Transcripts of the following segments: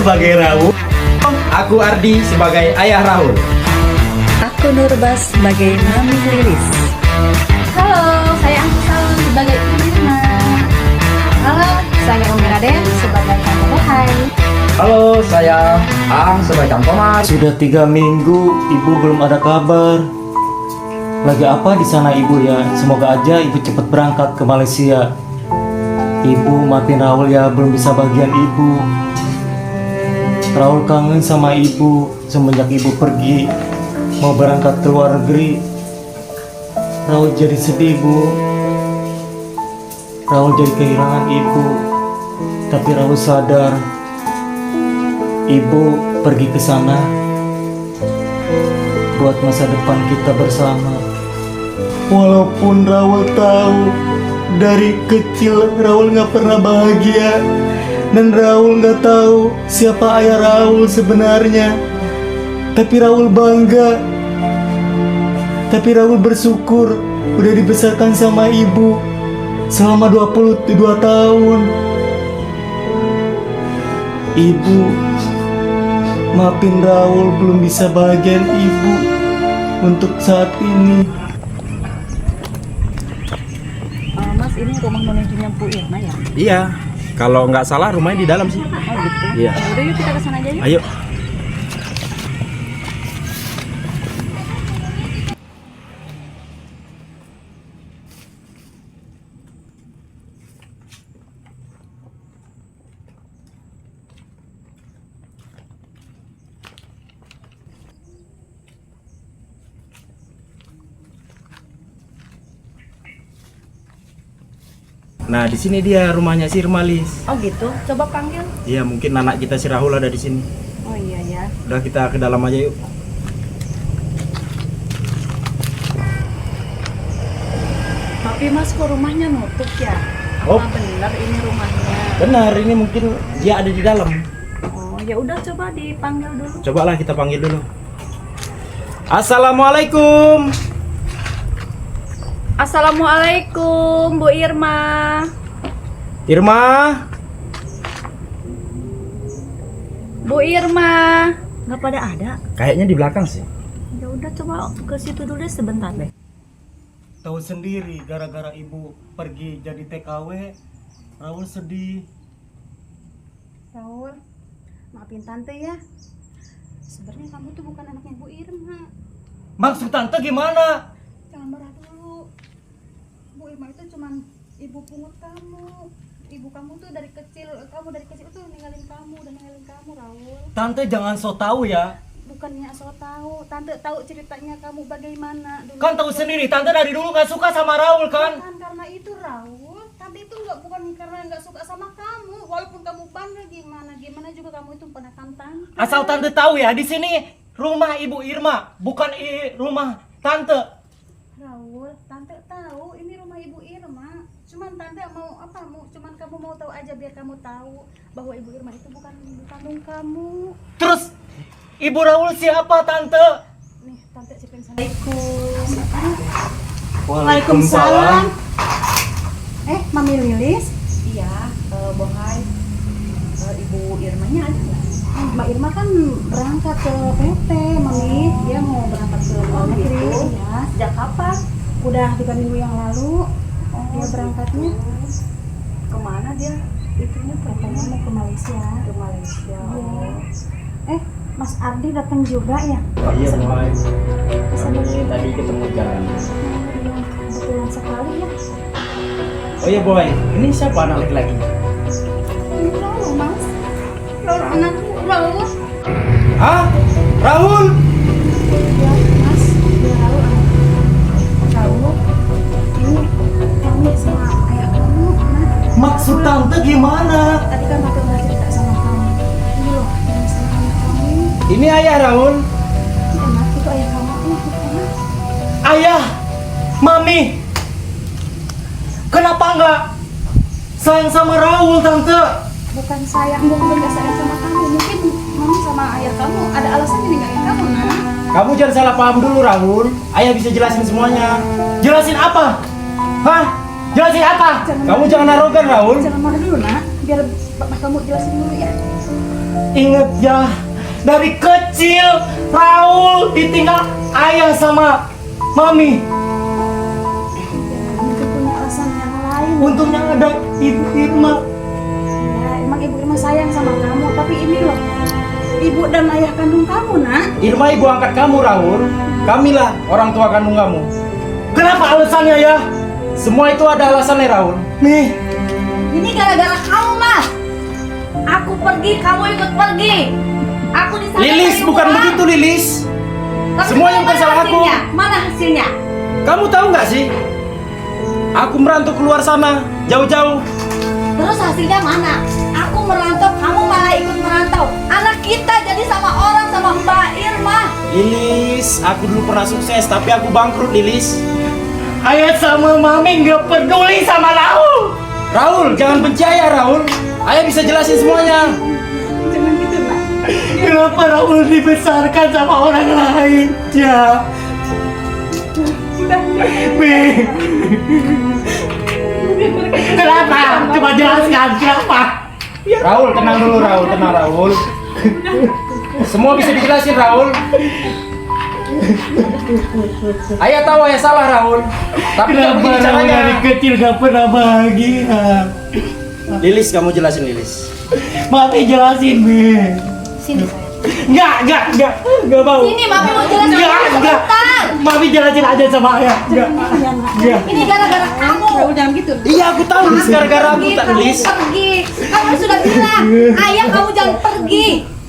sebagai Raul. Aku Ardi sebagai ayah Rahul. Aku Nurbas sebagai Mami Lilis. Halo, saya Angki Salon sebagai Ibu Irma. Halo, saya Umi Raden sebagai Kang Bohai. Halo, saya Ang sebagai Kang Komar. Sudah 3 minggu ibu belum ada kabar. Lagi apa di sana ibu ya? Semoga aja ibu cepat berangkat ke Malaysia. Ibu maafin Raul ya, belum bisa bagian ibu. Raul kangen sama ibu semenjak ibu pergi mau berangkat ke luar negeri. Raul jadi sedih bu. Raul jadi kehilangan ibu. Tapi Raul sadar ibu pergi ke sana buat masa depan kita bersama. Walaupun Raul tahu dari kecil Raul nggak pernah bahagia dan Raul nggak tahu siapa ayah Raul sebenarnya. Tapi Raul bangga. Tapi Raul bersyukur udah dibesarkan sama ibu selama 22 tahun. Ibu, maafin Raul belum bisa bahagian ibu untuk saat ini. Mas, ini rumah menujunya Bu Irma ya? Iya, kalau nggak salah rumahnya di dalam sih. Oh gitu. Iya. Udah yuk kita ke sana aja yuk. Ayo. Nah, di sini dia rumahnya si Irmalis. Oh gitu. Coba panggil. Iya, mungkin anak kita si Rahul ada di sini. Oh iya ya. Udah, kita ke dalam aja yuk. Tapi Mas, kok rumahnya nutup ya? Oh. Apa benar ini rumahnya? Benar, ini mungkin dia ada di dalam. Oh ya udah, coba dipanggil dulu. Cobalah kita panggil dulu. Assalamualaikum. Assalamualaikum Bu Irma. Irma. Bu Irma. Nggak pada ada? Kayaknya di belakang sih. Ya udah, coba ke situ dulu deh sebentar deh. Tahu sendiri gara-gara ibu pergi jadi TKW, Raul sedih. Raul, maafin tante ya. Sebenarnya kamu tuh bukan anaknya Bu Irma. Maksud tante gimana? Jangan marah dulu. Bu Irma itu cuman ibu pungut kamu. Ibu kamu tuh dari kecil tuh ninggalin kamu, Raul. Tante jangan so tahu ya. Bukannya so tahu, tante tahu ceritanya kamu bagaimana dulu. Kan tahu sendiri tante dari dulu nggak suka sama Raul kan? Bukan karena itu, Raul. Tante itu bukan karena nggak suka sama kamu. Walaupun kamu bangga gimana juga kamu itu ponakan tante. Asal tante tahu ya, di sini rumah Ibu Irma, bukan rumah tante. Raul, tante tahu ini rumah Ibu Irma. Cuman tante cuman kamu mau tahu aja biar kamu tahu bahwa Ibu Irma itu bukan ibu kandung kamu. Terus Ibu Raul siapa tante? Nih, tante cipin Assalamualaikum. Waalaikumsalam. Mami Lilis. Iya, Bohai. Ibu Irmanya ada nggak? Mbak Irma kan berangkat ke PT, Mami. Dia mau berangkat ke luar negeri. gitu. Ya, Sejak kapan? udah 3 minggu yang lalu. Dia berangkatnya Kemana dia? Itunya katanya mau ke Malaysia. ke Malaysia. Iya. Mas Ardi datang juga ya? Iya, Boy. Kami tadi ketemu jalan. Kebetulan sekali ya. Oh iya, Boy. Ini siapa anak laki-laki? Ini Raul, Mas. Raul anakku, Raul. Hah? Rahul? Ya, Mas. Dia Raul anak. Raul. Ini kami sama ayah kamu, Mas. Maksud tante gimana? Tadi kan Tante udah cerita sama kamu. Ini loh, yang sama anak kamu. Ini ayah Rahul. Enak, itu ayah kamu. Enak. Ayah, Mami, kenapa nggak sayang sama Raul tante? Bukan bukan gak sayang sama kamu. Mungkin mami sama ayah kamu ada alasan ninggalin kamu, nah. Kamu jangan salah paham dulu, Rahul. Ayah bisa jelasin semuanya. Jelasin apa? Hah? Jelasin apa? Kamu jangan arogan, Rahul. Jangan marah dulu, nak. Biar bapak kamu jelasin dulu ya. Ingat ya, dari kecil Raul ditinggal ayah sama mami. Mungkin punya alasan yang lain. Untungnya ada Ibu Irma. Ya, emang Ibu Irma sayang sama kamu, tapi ini loh, ibu dan ayah kandung kamu, nak. Irma ibu angkat kamu, Raul. Kamilah orang tua kandung kamu. Kenapa alasannya ya? Semua itu ada alasannya, Raul. Nih, Ini gara-gara kamu, Mas. Aku pergi, kamu ikut pergi. Aku di sana Lilis, cari bukan uang. begitu, Lilis. Tapi Semua yang mana bukan salah aku. hasilnya? Mana hasilnya? Kamu tahu nggak sih? Aku merantau keluar sana, jauh-jauh. Terus hasilnya mana? Aku merantau, kamu malah ikut merantau. Anak kita jadi sama orang, sama Mbak Irma. Lilis, aku dulu pernah sukses, tapi aku bangkrut, Lilis. ayah sama mami nggak peduli sama Raul. Raul, jangan benci ayah, Raul. Ayah bisa jelasin semuanya. Jangan gitu, nak. Kenapa Raul dibesarkan sama orang lain? Ya, Udah. Mi. Kenapa? Coba jelaskan kenapa? Raul, tenang dulu, Raul. Tenang, Raul. Semua bisa dijelasin, Raul. Ayah tahu ayah salah, Raul. Tapi nggak Kenapa begini Raul caranya. dari kecil gak pernah bahagia? Lilis, kamu jelasin, Lilis. Mami jelasin, Mi. Sini saya. Nggak mau. Sini, Mami mau jelasin Nggak. sebentar. Mami jelasin aja sama ayah. Nggak. Nggak. Ini gara-gara kamu. Raul jangan gitu. Iya, aku tahu, Lilis. Gara-gara aku, tak, Kamu Lilis. pergi. Kamu sudah bilang, ayah kamu jangan pergi.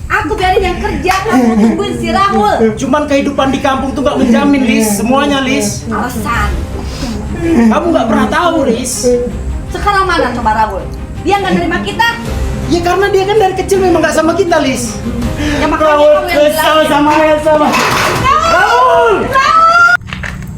Aku biarin yang kerja, kamu tungguin si Rahul. Cuman kehidupan di kampung tuh nggak menjamin, Lis. Semuanya, Lis. Alasan. Kamu nggak pernah tahu, Lis. Sekarang mana coba Rahul? Dia nggak nerima kita. Ya karena dia kan dari kecil memang nggak sama kita, Lis. Ya makanya Raul kamu yang kesal jelasin. sama ayah sama.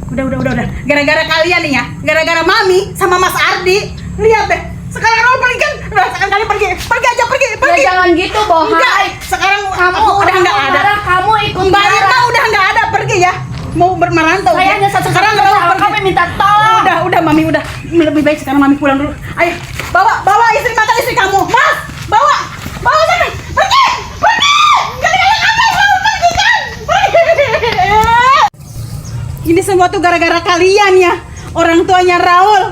Udah. Gara-gara kalian nih ya, gara-gara Mami sama Mas Ardi. Lihat deh, sekarang Raul pergi kan? Rasakan kalian pergi aja, pergi. Ya jangan gitu, Enggak, Bohai. sekarang Kamu aku udah kamu nggak ada. marah, kamu ikut Mbak Irma marah. udah nggak ada, pergi ya. Mau merantau. Saya ya. hanya satu sekarang satunya Raul salah, pergi. kamu minta tolong. Udah Mami udah. Lebih baik sekarang Mami pulang dulu. Ayo, bawa istri mata istri kamu. Mas, bawa sana. Pergi. Gara-gara apa Raul pergi kan? Pergi. Ini semua tuh gara-gara kalian ya. Orang tuanya Raul,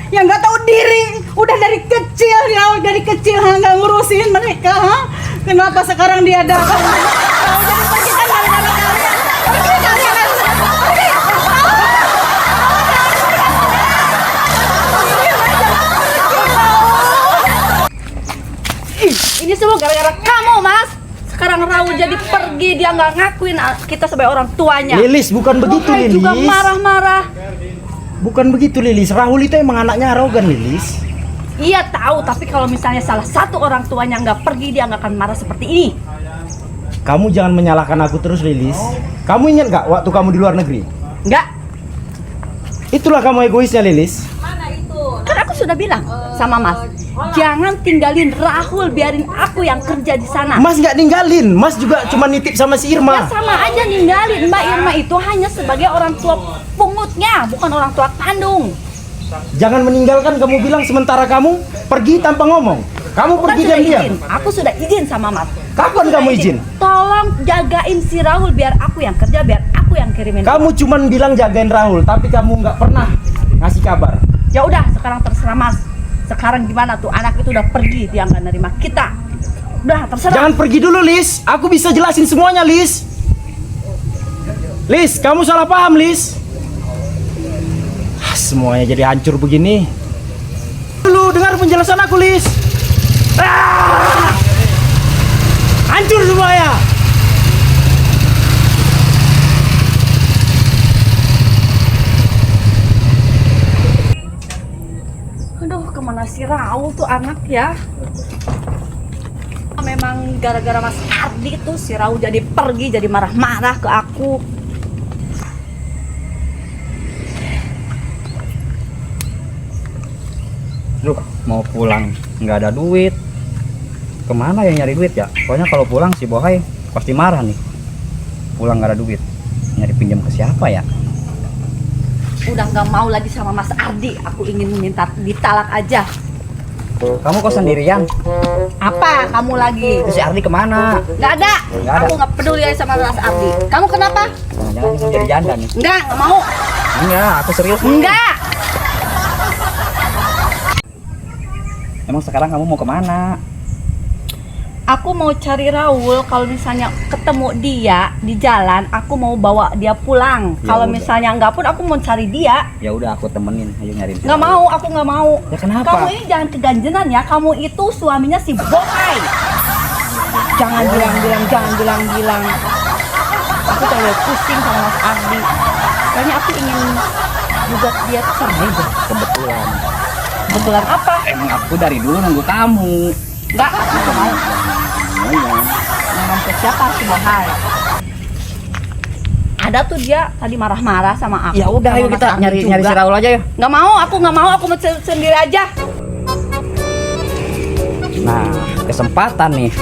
yang nggak tahu diri. Udah dari kecil Raul dari kecil nggak ngurusin mereka. Kenapa sekarang dia datang? Raul jadi pergi kan gara-gara kalian. Pergi kalian. Pergi. Ini semua gara-gara kamu, Mas. Sekarang Raul jadi pergi, dia nggak ngakuin kita sebagai orang tuanya. Lilis, bukan begitu, Bohai Lilis. juga marah-marah. Bukan begitu, Lilis. Rahul itu emang anaknya arogan, Lilis. Iya tahu, tapi kalau misalnya salah satu orang tuanya nggak pergi, dia nggak akan marah seperti ini. Kamu jangan menyalahkan aku terus, Lilis. Kamu ingat nggak waktu kamu di luar negeri? Nggak, Itulah kamu egoisnya, Lilis. kan aku sudah bilang sama Mas, jangan tinggalin Rahul, biarin aku yang kerja di sana. Mas nggak ninggalin. Mas juga cuma nitip sama si Ya Irma. sama aja ninggalin. Mbak Irma itu hanya sebagai orang tua pungutnya, bukan orang tua kandung. Jangan meninggalkan, kamu bilang sementara kamu pergi tanpa ngomong. Kamu Bukan pergi sudah diam-diam. izin, aku sudah izin sama Mas. Kapan Sudah kamu izin? Tolong jagain si Rahul, biar aku yang kerja, biar aku yang kirimin. Kamu cuma bilang jagain Rahul, tapi kamu nggak pernah ngasih kabar. Ya udah, sekarang terserah Mas. Sekarang gimana tuh, anak itu udah pergi, dia nggak nerima kita. Udah terserah. Jangan pergi dulu, Lis. Aku bisa jelasin semuanya, Lis. Lis, kamu salah paham, Lis. Semuanya jadi hancur begini. Dulu dengar penjelasan aku, Lis. Hancur semuanya. Aduh, kemana si Raul tuh anak ya? Memang gara-gara Mas Ardi tuh si Raul jadi pergi, jadi marah-marah ke aku. Duh, mau pulang nggak ada duit. Kemana ya nyari duit ya? Pokoknya kalau pulang si Bohai pasti marah nih. Pulang nggak ada duit, nyari pinjam ke siapa ya? Udah nggak mau lagi sama Mas Ardi, aku ingin minta ditalak aja. Kamu kok sendirian? Apa kamu lagi? Si Ardi kemana? Nggak ada. Nggak ada. Aku nggak peduli sama Mas Ardi. Kamu kenapa? Jangan kamu jadi janda nih. Nggak mau. Enggak, aku serius. Enggak. Emang sekarang kamu mau kemana? Aku mau cari Raul. Kalau misalnya ketemu dia di jalan, aku mau bawa dia pulang. Ya Kalau udah. misalnya enggak pun aku mau cari dia. Ya udah aku temenin, ayo nyariin. si Nggak Raul. mau, aku nggak mau. Ya kenapa? Kamu ini jangan keganjenan ya. Kamu itu suaminya si Bohai. Jangan bilang. Aku terlalu pusing sama Mas Ardi. Kayaknya aku ingin juga dia cerai deh. Kebetulan. Kebetulan apa? Emang aku dari dulu nunggu kamu. Enggak, aku nggak mau. Ngomong ke siapa si Bohai? Ada tuh dia tadi marah-marah sama aku. Ya udah, sama ayo Mas kita Ardi nyari juga. si Raul aja ya. Nggak mau, aku mau sendiri aja. Nah, kesempatan nih.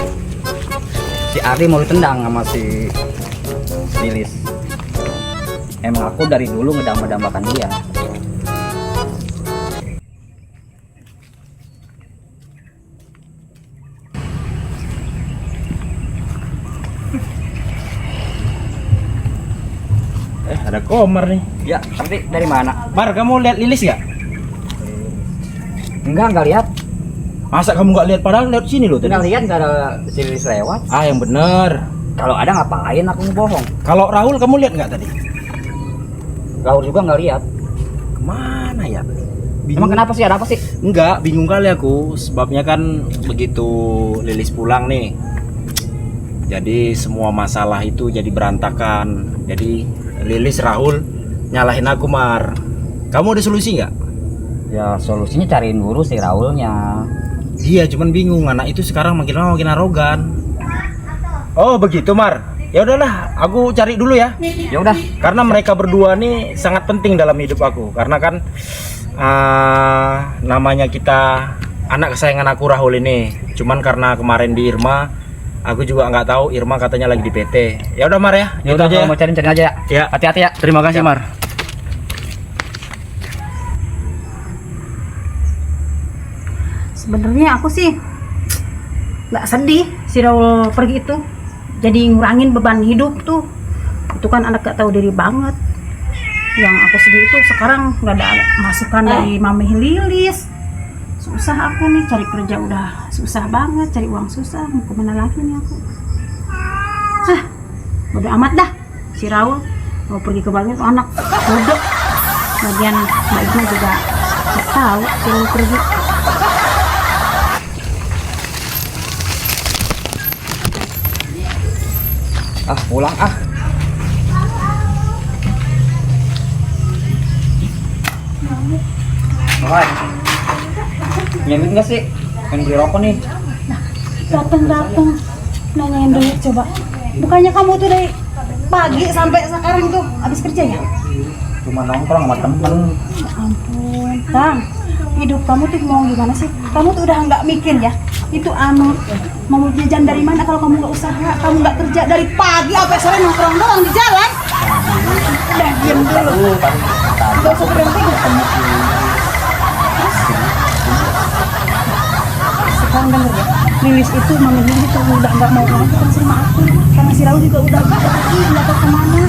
Si Ardi mau ditendang sama si Lilis. Emang aku dari dulu ngedamba-dambakan dia. Ada Komar nih. Ya, Ardi dari mana? Mar, kamu lihat Lilis nggak? Enggak lihat. Masa kamu nggak lihat? Padahal lihat sini loh tadi. Enggak lihat, enggak ada si Lilis lewat. Ah, yang bener. Kalau ada ngapain aku ngebohong? Kalau Raul kamu lihat nggak tadi? Raul juga nggak lihat. Kemana ya? Emang kenapa sih? Ada apa sih? Enggak, bingung kali aku. Sebabnya kan begitu Lilis pulang nih, jadi semua masalah itu jadi berantakan. Jadi Lilis, Raul nyalahin aku, Mar. Kamu ada solusi nggak? Ya solusinya cariin guru si Raulnya. Iya, cuman bingung. Anak itu sekarang makin lama makin arogan. Oh begitu, Mar. Ya udahlah, aku cari dulu ya. Ya udah. Karena mereka berdua nih sangat penting dalam hidup aku. Karena kan namanya kita anak kesayangan aku Rahul ini. Cuman karena kemarin di Irma, aku juga nggak tahu Irma katanya lagi di PT. Ya udah, Mar ya. Ya Itu udah, aja kalau ya. mau cari aja ya. Ya. Hati-hati ya. Terima kasih, Ya. Mar. Sebenarnya aku sih nggak sedih si Raul pergi itu. Jadi ngurangin beban hidup tuh. Itu kan anak gak tahu diri banget. Yang aku sedih itu sekarang nggak ada masukan dari Mami Lilis. Susah aku nih cari kerja udah susah banget, cari uang susah. Mau kemana lagi nih aku? Bodo amat dah. Si Raul mau pergi ke Bali tuh anak bodoh. Bagian Mbak Isma juga nggak tahu si Raul pergi. Ah, pulang ah. Hai. Nyamit nggak sih? Pengen beli rokok nih. Datang nanyain duit coba. Bukannya kamu tuh dari pagi sampai sekarang tuh habis kerja ya? Cuma nongkrong sama temen. Ya ampun, Tang. Hidup kamu tuh mau gimana sih? Kamu tuh udah nggak mikir ya? Itu mau jajan dari mana kalau kamu nggak usaha? Kamu nggak kerja dari pagi sampai sore nongkrong doang di jalan? Udah diam dulu. Gak usah berhenti. Sekarang denger ya, Lilis itu Mami Lilis itu udah nggak mau lagi kan sama aku. Karena si Raul juga udah nggak pergi, nggak tahu kemana.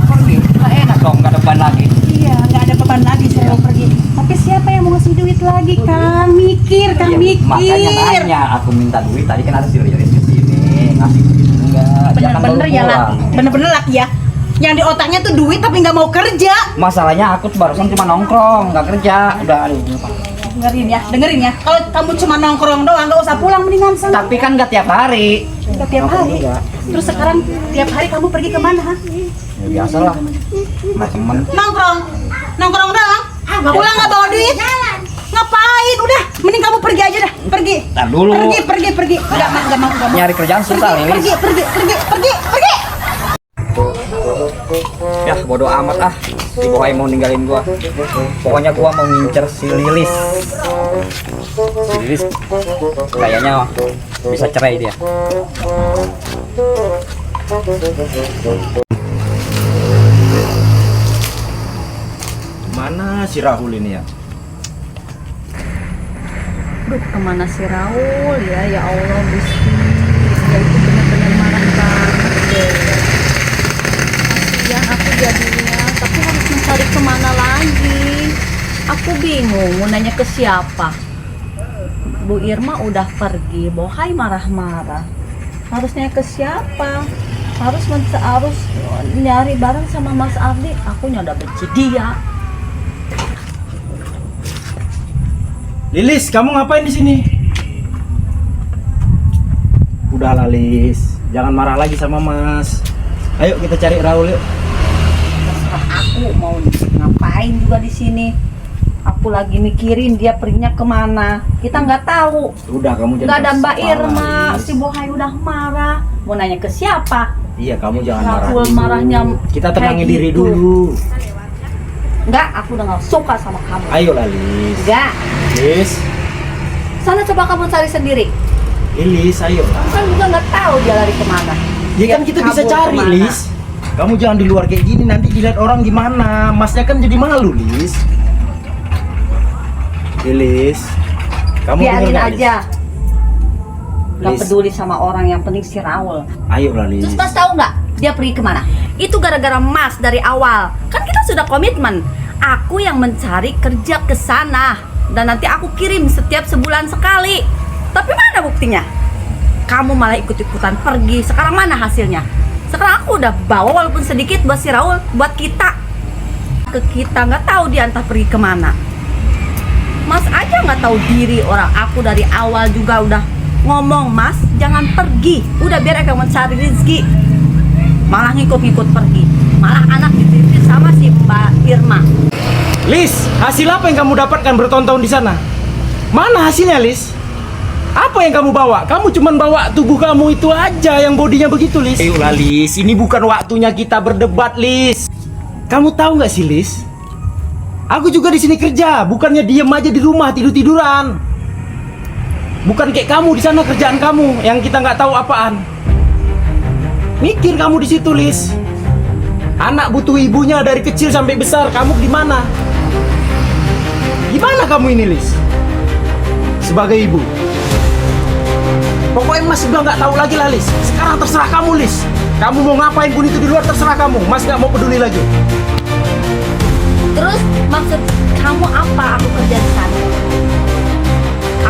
Pergi. Nah, enak dong, nggak ada beban lagi. Iya, nggak ada beban lagi si Raul pergi. Tapi siapa yang mau ngasih duit lagi? Kang mikir, Kang Iya, mikir. makanya nanya, aku minta duit tadi kan ada si Lilis di sini, ngasih duit enggak. Dia kan Bener-bener baru ya pulang. laki, bener-bener laki ya. Yang di otaknya tuh duit tapi nggak mau kerja. Masalahnya aku tuh barusan cuma nongkrong, nggak kerja. Udah, aduh. Dengerin ya. Kalau kamu cuma nongkrong doang, nggak usah pulang mendingan sana. Tapi kan nggak tiap hari. Nggak tiap hari. Terus sekarang tiap hari kamu pergi kemana? Ha? Ya biasa lah, sama temen. Nongkrong doang. Pulang nggak bawa duit? Ngapain? Udah, mending kamu pergi aja dah. Pergi. Ntar dulu. Pergi. Nggak mau. Nyari kerjaan susah, Lilis. Pergi. Ya bodo amat ah, si Bohai mau ninggalin gua. Pokoknya gua mau ngincer si Lilis. Si Lilis kayaknya bisa cerai dia. Mana si Rahul ini ya? Duh, kemana si Raul ya? Ya Allah, Gusti. Dia itu benar-benar marah banget deh. Kasihan aku jadinya, tapi harus mencari kemana lagi. Aku bingung mau nanya ke siapa. Bu Irma udah pergi, Bohai marah-marah. Harus nanya ke siapa? Harus nyari bareng sama Mas Ardi. Aku udah benci dia. Lilis, kamu ngapain di sini? Udahlah Lis, jangan marah lagi sama Mas. Ayo kita cari Raul yuk. Terserah aku mau ngapain juga di sini. Aku lagi mikirin dia perginya kemana. Kita nggak tahu. Udah kamu jangan. Nggak ada keras Mbak kepala, Irma, Lis. si Bohai udah marah. Mau nanya ke siapa? Iya, kamu jangan marah. Raul dulu. marahnya Kita tenangin kayak diri gitu. dulu. Nggak, aku udah nggak suka sama kamu. Ayo lah Lis. Nggak. Lis, Sana coba kamu cari sendiri. Lis, ayo lah. Kamu kan juga nggak tahu dia lari kemana. Ya kan Dia kita bisa kabur cari kemana. Lis. Kamu jangan di luar kayak gini, nanti dilihat orang gimana. Masnya kan jadi malu Lis. Lis, kamu Biarin denger nggak, Lis? aja. Gak Lis. peduli sama orang, yang penting si Raul. Ayo lah Lis. Terus Mas tahu nggak dia pergi kemana? Itu gara-gara Mas dari awal. Kan kita sudah komitmen. Aku yang mencari kerja ke sana dan nanti aku kirim setiap sebulan sekali. Tapi mana buktinya? Kamu malah ikut-ikutan pergi. Sekarang mana hasilnya? Sekarang aku udah bawa walaupun sedikit buat si Raul, buat kita. Ke kita nggak tahu dia entah pergi kemana. Mas aja nggak tahu diri orang. Aku dari awal juga udah ngomong, Mas jangan pergi. Udah biar aku mencari rezeki. Malah ngikut-ngikut pergi. Malah anak dititip sama si Mbak Irma. Lis, hasil apa yang kamu dapatkan bertahun-tahun di sana? Mana hasilnya, Lis? Apa yang kamu bawa? Kamu cuman bawa tubuh kamu itu aja yang bodinya begitu, Lis. Ayolah, Lis. Ini bukan waktunya kita berdebat, Lis. Kamu tahu nggak sih, Lis? Aku juga di sini kerja, bukannya diem aja di rumah tidur-tiduran. Bukan kayak kamu di sana kerjaan kamu yang kita nggak tahu apaan. Mikir kamu di situ, Lis. Anak butuh ibunya dari kecil sampai besar. Kamu di mana? Gimana kamu ini, Lis? Sebagai ibu. Pokoknya Mas udah nggak tahu lagi lah, Lis. Sekarang terserah kamu, Lis. Kamu mau ngapain pun itu di luar terserah kamu. Mas nggak mau peduli lagi. Terus maksud kamu apa aku kerja di sana?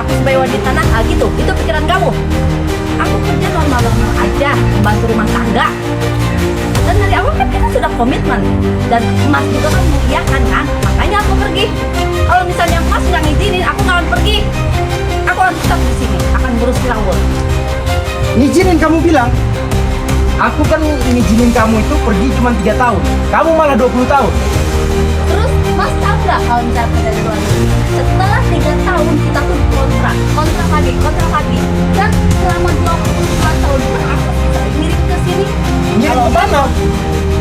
Aku sebagai wanita nakal gitu? Itu pikiran kamu? Aku kerja normal-normal aja, membantu rumah tangga. Dan dari awal kan kita sudah komitmen. Dan Mas juga kan mengiyakan kan? Makanya aku pergi. Kalau misalnya Mas nggak ngizinin, aku nggak akan pergi. Aku akan tetap di sini, akan ngurus Raul. Ngizinin kamu bilang. Aku kan ngizinin kamu itu pergi cuma 3 tahun. Kamu malah 20 tahun. Terus Mas tahu nggak kalau misalnya kerja di luar negeri, setelah 3 tahun kita tuh kontrak lagi, dan selama 22 tahun pun aku sering ngirim ke sini. Ngirim Kalau ke mana?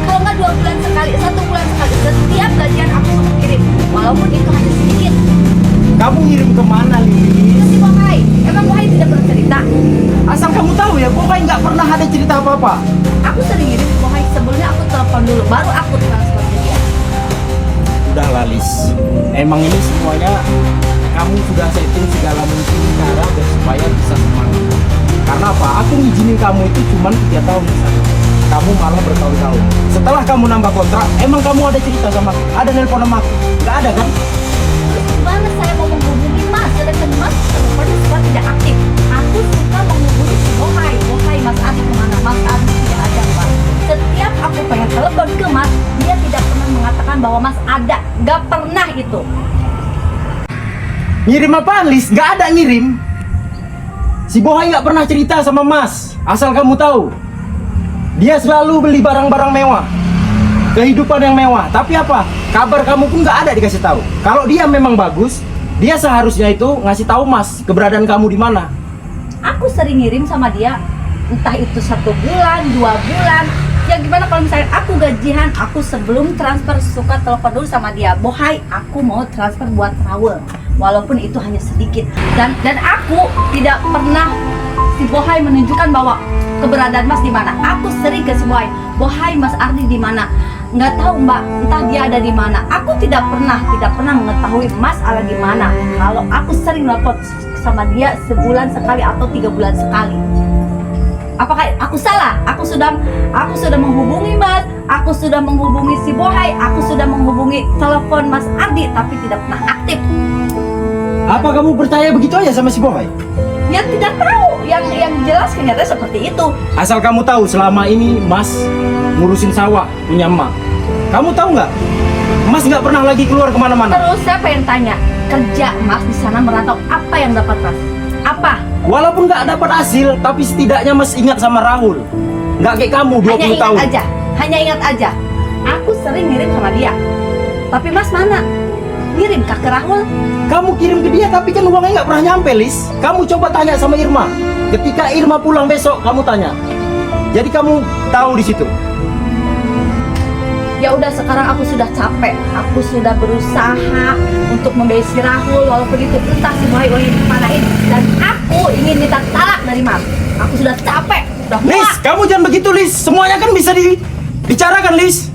Kalau nggak 2 bulan sekali, 1 bulan sekali, setiap gajian aku suruh kirim, walaupun itu hanya sedikit. Kamu ngirim kemana, Itu Lis? si Bohai, emang Bohai tidak pernah cerita. Asal kamu tahu ya, pokoknya nggak pernah ada cerita apa-apa. Aku sering ngirim ke Bohai, sebelumnya aku telepon dulu, baru aku transfer ke dia. Udah Lis. Emang ini semuanya kamu sudah setting segala mungkin cara biar supaya bisa semangat. Karena apa? Aku ngizinin kamu itu cuma 3 tahun di sana. Kamu malah bertahun-tahun. Setelah kamu nambah kontrak, emang kamu ada cerita sama aku? Ada nelpon sama aku? Nggak ada kan? Terus gimana saya mau menghubungi Mas? Sedangkan Mas teleponnya suka tidak aktif. Aku suka menghubungi si Bohai, Mas Adi kemana? Mas Adi tidak ada, Pak. Setiap aku pengen telepon ke Mas, dia tidak pernah mengatakan bahwa Mas ada. Gak pernah itu. Ngirim apaan, Lis? Nggak ada ngirim. Si Bohai nggak pernah cerita sama Mas. Asal kamu tahu, dia selalu beli barang-barang mewah, kehidupan yang mewah. Tapi apa? Kabar kamu pun nggak ada dikasih tahu. Kalau dia memang bagus, dia seharusnya itu ngasih tahu Mas keberadaan kamu di mana. Aku sering ngirim sama dia, entah itu 1 bulan, 2 bulan. Ya gimana kalau misalnya aku gajian, aku sebelum transfer suka telepon dulu sama dia, Bohai, aku mau transfer buat Raul, walaupun itu hanya sedikit. Dan aku tidak pernah si Bohai menunjukkan bahwa keberadaan Mas di mana. Aku sering ke si Bohai, Bohai Mas Ardi di mana? Nggak tahu Mbak, entah dia ada di mana. Aku tidak pernah mengetahui Mas ada di mana. Kalau aku sering telepon sama dia sebulan sekali atau 3 bulan sekali. Apakah aku salah? Aku sudah menghubungi Mas, aku sudah menghubungi si Bohai, aku sudah menghubungi telepon Mas Ardi tapi tidak pernah aktif. Apa kamu percaya begitu aja sama si Bohai? Ya tidak tahu, yang jelas kenyataan seperti itu. Asal kamu tahu selama ini Mas ngurusin sawah punya emak. Kamu tahu nggak? Mas nggak pernah lagi keluar kemana-mana. Terus saya pengen tanya, kerja Mas di sana merantau, apa yang dapat Mas? Apa? Walaupun nggak dapat hasil, tapi setidaknya Mas ingat sama Rahul. Nggak kayak kamu 20 tahun. Hanya ingat aja. Aku sering ngirim sama dia. Tapi Mas mana? Ngirim kah ke Rahul? Kamu kirim ke dia tapi kan uangnya nggak pernah nyampe, Lis. Kamu coba tanya sama Irma. Ketika Irma pulang besok, kamu tanya. Jadi kamu tahu di situ. Ya udah, sekarang aku sudah capek. Aku sudah berusaha untuk membiayai si Rahul, walaupun itu entah si Bohai dimanain. Dan aku ingin minta talak dari Mas. Aku sudah capek, sudah muak. Lis, kamu jangan begitu, Lis. Semuanya kan bisa dibicarakan, Lis.